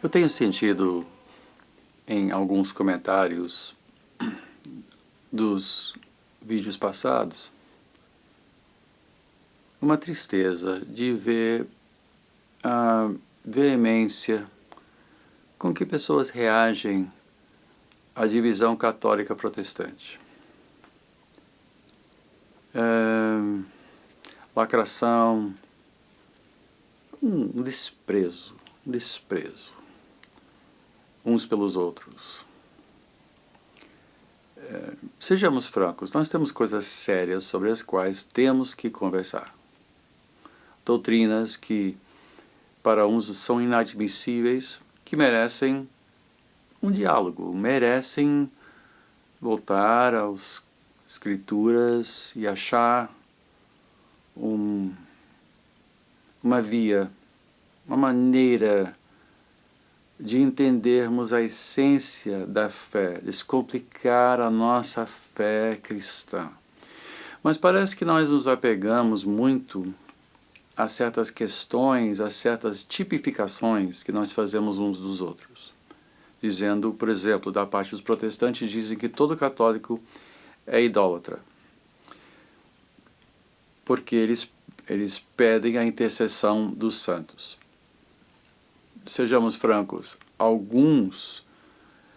Eu tenho sentido em alguns comentários dos vídeos passados uma tristeza de ver a veemência com que pessoas reagem à divisão católica protestante. Lacração, um desprezo uns pelos outros. Sejamos francos, nós temos coisas sérias sobre as quais temos que conversar. Doutrinas que para uns são inadmissíveis, que merecem um diálogo, merecem voltar às escrituras e achar uma via, uma maneira de entendermos a essência da fé, descomplicar a nossa fé cristã. Mas parece que nós nos apegamos muito a certas questões, a certas tipificações que nós fazemos uns dos outros. Dizendo, por exemplo, da parte dos protestantes, dizem que todo católico é idólatra. Porque eles pedem a intercessão dos santos. Sejamos francos, alguns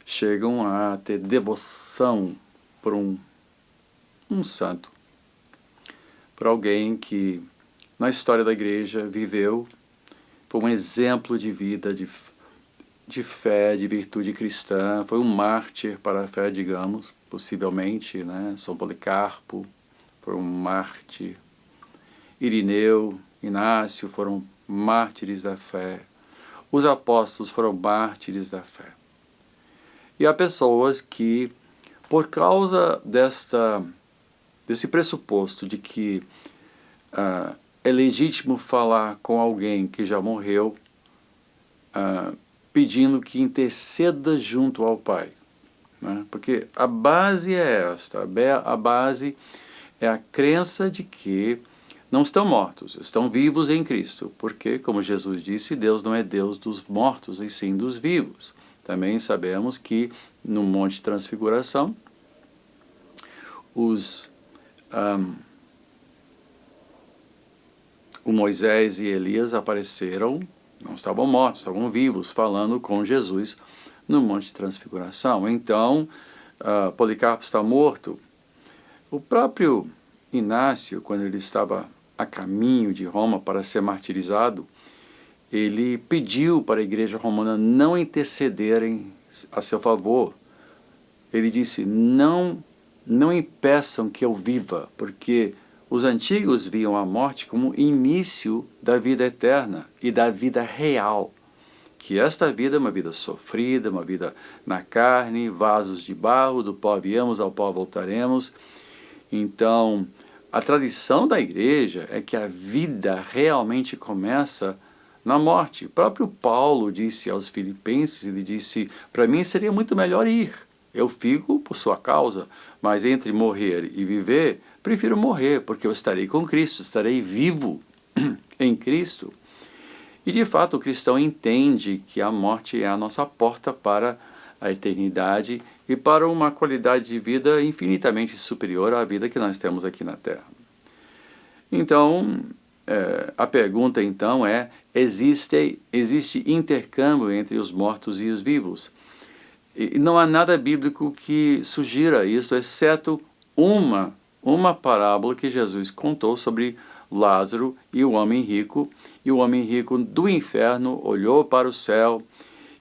chegam a ter devoção por um santo, por alguém que na história da igreja viveu, foi um exemplo de vida, de fé, de virtude cristã, foi um mártir para a fé, digamos, possivelmente, né? São Policarpo foi um mártir, Irineu, Inácio foram mártires da fé, os apóstolos foram mártires da fé. E há pessoas que, por causa desse pressuposto de que é legítimo falar com alguém que já morreu, pedindo que interceda junto ao Pai. Né? Porque a base é esta, a base é a crença de que não estão mortos, estão vivos em Cristo, porque, como Jesus disse, Deus não é Deus dos mortos, e sim dos vivos. Também sabemos que no Monte de Transfiguração, o Moisés e Elias apareceram, não estavam mortos, estavam vivos, falando com Jesus no Monte de Transfiguração. Então, Policarpo está morto. O próprio Inácio, quando ele estava a caminho de Roma para ser martirizado, ele pediu para a igreja romana não intercederem a seu favor. Ele disse, não impeçam que eu viva, porque os antigos viam a morte como início da vida eterna e da vida real. Que esta vida é uma vida sofrida, uma vida na carne, vasos de barro, do pó viemos, ao pó voltaremos. Então, a tradição da igreja é que a vida realmente começa na morte. O próprio Paulo disse aos Filipenses, ele disse, para mim seria muito melhor ir. Eu fico por sua causa, mas entre morrer e viver, prefiro morrer, porque eu estarei com Cristo, estarei vivo em Cristo. E de fato o cristão entende que a morte é a nossa porta para a eternidade e para uma qualidade de vida infinitamente superior à vida que nós temos aqui na Terra. Então, a pergunta então é, existe intercâmbio entre os mortos e os vivos? E não há nada bíblico que sugira isso, exceto uma parábola que Jesus contou sobre Lázaro e o homem rico. E o homem rico do inferno olhou para o céu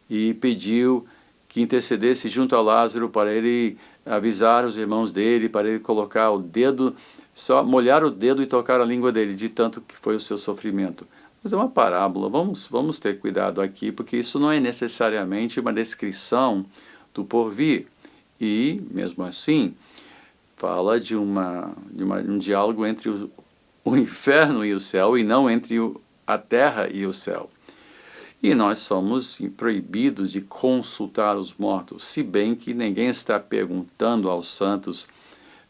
e pediu que intercedesse junto a Lázaro para ele avisar os irmãos dele, para ele colocar o dedo, só molhar o dedo e tocar a língua dele, de tanto que foi o seu sofrimento. Mas é uma parábola, vamos ter cuidado aqui, porque isso não é necessariamente uma descrição do porvir. E, mesmo assim, fala de um diálogo entre o inferno e o céu, e não entre a terra e o céu. E nós somos proibidos de consultar os mortos, se bem que ninguém está perguntando aos santos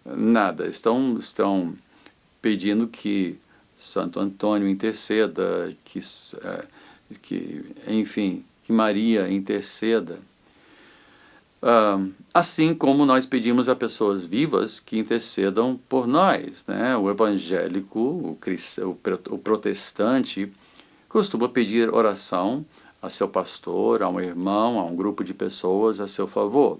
nada. Estão pedindo que Santo Antônio interceda, que enfim, que Maria interceda. Assim como nós pedimos a pessoas vivas que intercedam por nós, né? O evangélico, o protestante, costuma pedir oração a seu pastor, a um irmão, a um grupo de pessoas a seu favor.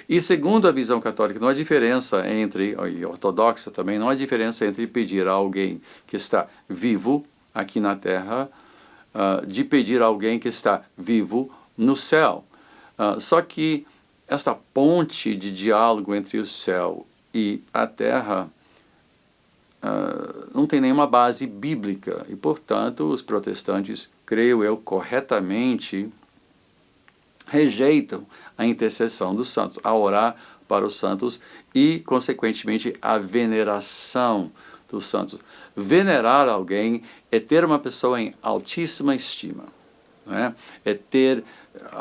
E segundo a visão católica, não há diferença entre, e ortodoxa também, não há diferença entre pedir a alguém que está vivo aqui na terra, de pedir a alguém que está vivo no céu. Só que esta ponte de diálogo entre o céu e a terra não tem nenhuma base bíblica e, portanto, os protestantes, creio eu, corretamente rejeitam a intercessão dos santos, a orar para os santos e, consequentemente, a veneração dos santos. Venerar alguém é ter uma pessoa em altíssima estima. Né? É ter,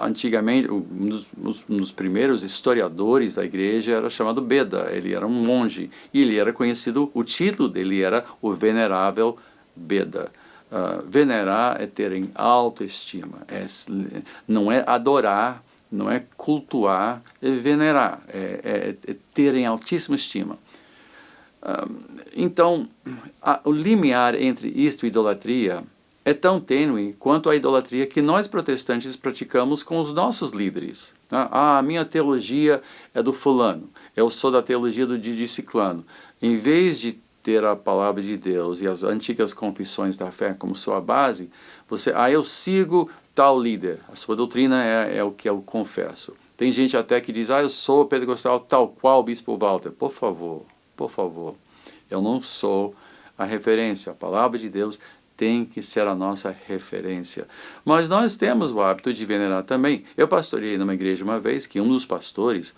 antigamente, um dos primeiros historiadores da igreja era chamado Beda, ele era um monge, e ele era conhecido, o título dele era o Venerável Beda. Venerar é ter em autoestima, não é adorar, não é cultuar, é venerar, é ter em altíssima estima. Então, o limiar entre isto e idolatria é tão tênue quanto a idolatria que nós protestantes praticamos com os nossos líderes. A minha teologia é do fulano, eu sou da teologia do Didi Ciclano. Em vez de ter a palavra de Deus e as antigas confissões da fé como sua base, eu sigo tal líder, a sua doutrina é o que eu confesso. Tem gente até que diz, eu sou pentecostal tal qual o Bispo Walter. Por favor, eu não sou a referência, a palavra de Deus tem que ser a nossa referência. Mas nós temos o hábito de venerar também. Eu pastoreei numa igreja uma vez que um dos pastores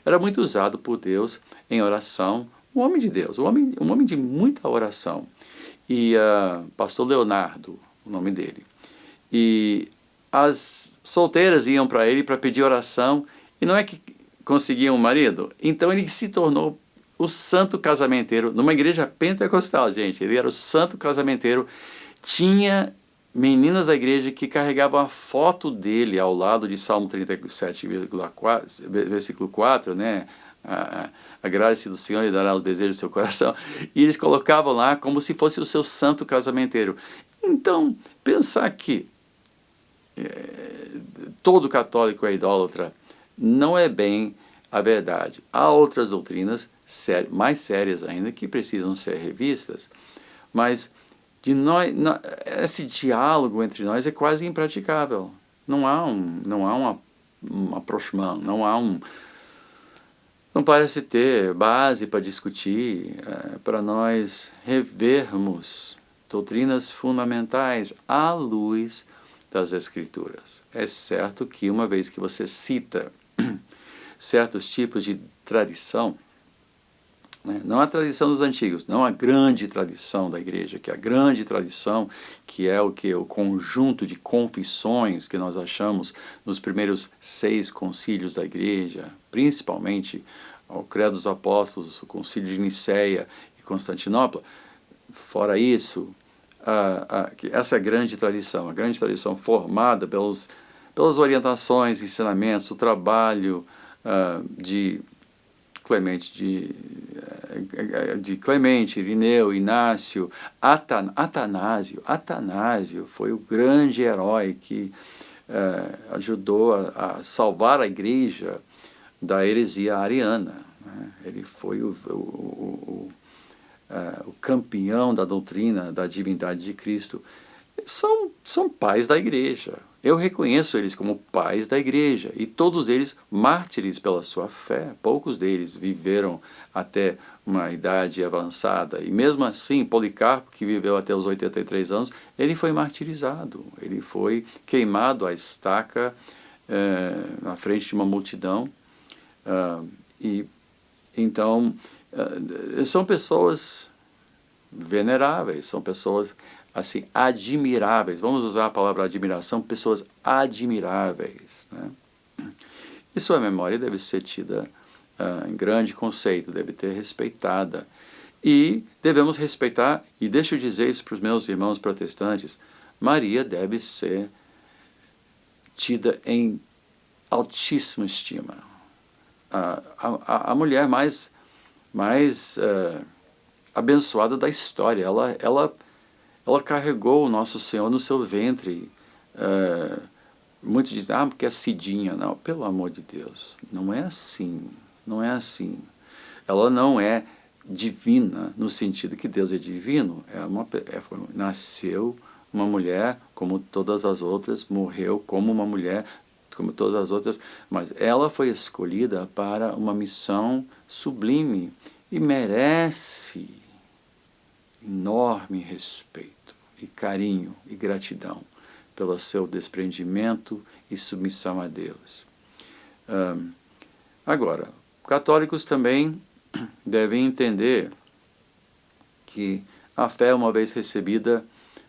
era muito usado por Deus em oração, um homem de Deus, um homem de muita oração. E pastor Leonardo, o nome dele. E as solteiras iam para ele para pedir oração e não é que conseguiam um marido. Então ele se tornou o santo casamenteiro, numa igreja pentecostal, gente. Ele era o santo casamenteiro. Tinha meninas da igreja que carregavam a foto dele ao lado de Salmo 37, versículo 4, né? Agrade-se do Senhor e dará os desejos do seu coração. E eles colocavam lá como se fosse o seu santo casamenteiro. Então, pensar que todo católico é idólatra não é bem a verdade. Há outras doutrinas mais sérias ainda que precisam ser revistas, mas esse diálogo entre nós é quase impraticável. Não há um approachement, não parece ter base para discutir, para nós revermos doutrinas fundamentais à luz das Escrituras. É certo que uma vez que você cita certos tipos de tradição, não a tradição dos antigos, não a grande tradição da igreja, que é a grande tradição, que é o conjunto de confissões que nós achamos nos primeiros 6 concílios da igreja, principalmente o Credo dos Apóstolos, o Concílio de Nicéia e Constantinopla. Fora isso, essa é a grande tradição formada pelas orientações, ensinamentos, o trabalho de Clemente, Irineu, Inácio, Atanásio foi o grande herói que ajudou a salvar a igreja da heresia ariana. Né? Ele foi o campeão da doutrina da divindade de Cristo. São pais da igreja. Eu reconheço eles como pais da igreja, e todos eles mártires pela sua fé. Poucos deles viveram até uma idade avançada, e mesmo assim, Policarpo, que viveu até os 83 anos, ele foi martirizado, ele foi queimado à estaca na frente de uma multidão. Então, são pessoas veneráveis, são pessoas assim, admiráveis. Vamos usar a palavra admiração, pessoas admiráveis. Né? E sua memória deve ser tida em grande conceito, deve ter respeitada. E devemos respeitar, e deixa eu dizer isso para os meus irmãos protestantes, Maria deve ser tida em altíssima estima. A mulher mais abençoada da história. Ela carregou o nosso Senhor no seu ventre. Muitos dizem, porque é Cidinha. Não, pelo amor de Deus, não é assim. Não é assim. Ela não é divina no sentido que Deus é divino. Nasceu uma mulher como todas as outras, morreu como uma mulher como todas as outras, mas ela foi escolhida para uma missão sublime e merece enorme respeito e carinho e gratidão pelo seu desprendimento e submissão a Deus. Agora, católicos também devem entender que a fé, uma vez recebida,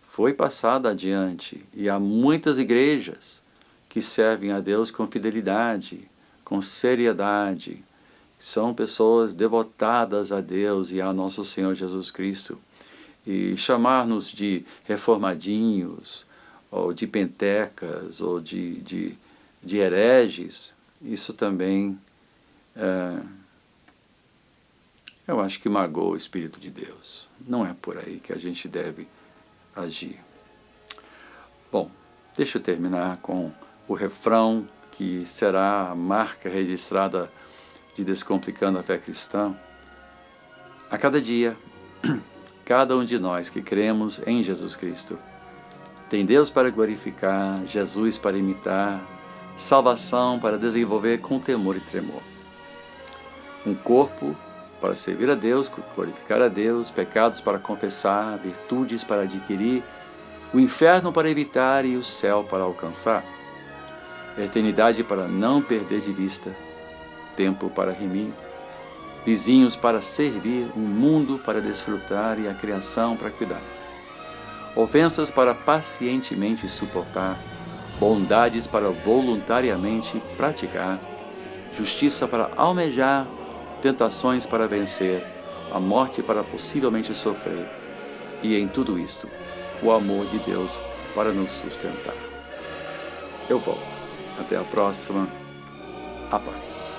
foi passada adiante, e há muitas igrejas que servem a Deus com fidelidade, com seriedade, são pessoas devotadas a Deus e a nosso Senhor Jesus Cristo. E chamar-nos de reformadinhos, ou de pentecas, ou de hereges, isso também, eu acho que magoa o Espírito de Deus. Não é por aí que a gente deve agir. Bom, deixa eu terminar com o refrão que será a marca registrada de Descomplicando a Fé Cristã. A cada dia, cada um de nós que cremos em Jesus Cristo tem Deus para glorificar, Jesus para imitar, salvação para desenvolver com temor e tremor. Um corpo para servir a Deus, glorificar a Deus, pecados para confessar, virtudes para adquirir, o inferno para evitar e o céu para alcançar. Eternidade para não perder de vista, tempo para remir, vizinhos para servir, um mundo para desfrutar e a criação para cuidar. Ofensas para pacientemente suportar, bondades para voluntariamente praticar, justiça para almejar, tentações para vencer, a morte para possivelmente sofrer, e em tudo isto, o amor de Deus para nos sustentar. Eu volto. Até a próxima. A paz.